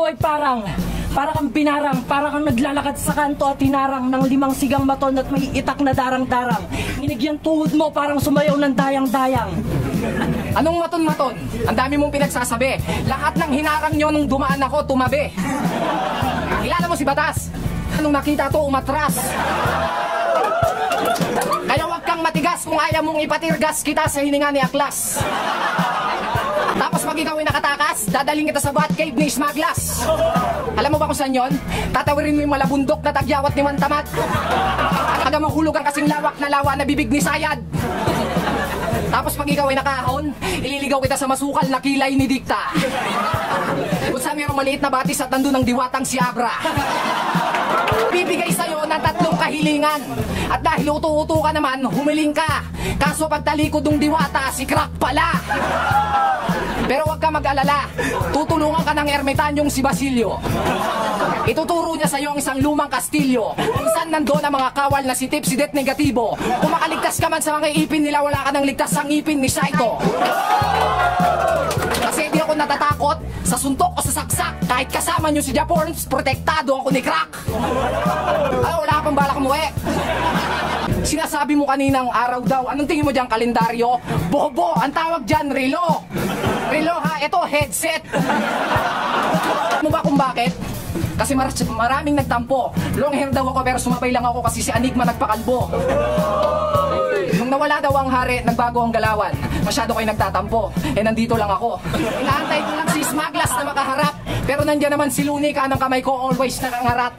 ay parang kang binarang, para kang naglalakad sa kanto at hinarang ng 5 sigang maton at may itak na darang-darang. Inigyan tuhod mo parang sumayaw ng dayang-dayang. Anong maton-maton? Ang dami mong pinagsasabi. Lahat ng hinarang nyo nung dumaan ako, tumabi. Kilala mo si Batas? Anong nakita to, umatras. Kaya wag kang matigas kung ayaw mong ipatirgas kita sa hininga ni Aklas. Tapos pag ikaw ay nakatakas, dadaling kita sa Batcave ni Smaglas. Alam mo ba kung saan yun? Tatawirin mo yung malabundok na tagyawat ni Mantamat. Hanggang mahulog ang kasing lawak na lawa na bibig ni Sayad. Tapos pag ikaw ay nakahon, ililigaw kita sa masukal na kilay ni Dikta. Kung saan mayroong maliit na batis at nandun ang diwatang si Abra. Bibigay sa'yo ng 3 kahilingan. At dahil uto-uto ka naman, humiling ka. Kaso pagtalikod ng diwata, si Crack pala. Pero wag ka mag-alala, tutulungan ka ng ermitanyong si Basilio. Ituturo niya sa'yo ang isang lumang kastilyo kung saan nandun ang mga kawal na si Tipsy Det Negatibo. Kung makaligtas ka man sa mga ipin nila, wala ka nang ligtas sa ngipin ni Saito. Kasi hindi ako natatakot sa suntok o sa saksak. Kahit kasama niyo si Japorns, protektado ako ni Crack. Ay, wala ka pang balak mo eh. Sinasabi mo kaninang araw daw, anong tingin mo dyan, kalendaryo? Bobo, ang tawag dyan, relo. Relo ha, ito headset. Mo ba kung bakit? Kasi maraming nagtampo. Long hair daw ako pero sumabay lang ako kasi si Enigma nagpakalbo. Nung nawala daw ang hari, nagbago ang galawan. Masyado kayo nagtatampo. Eh nandito lang ako. Inaantay ko lang si Smaglas na makaharap. Pero nandiyan naman si Luni, kanang kamay ko always nakangarat.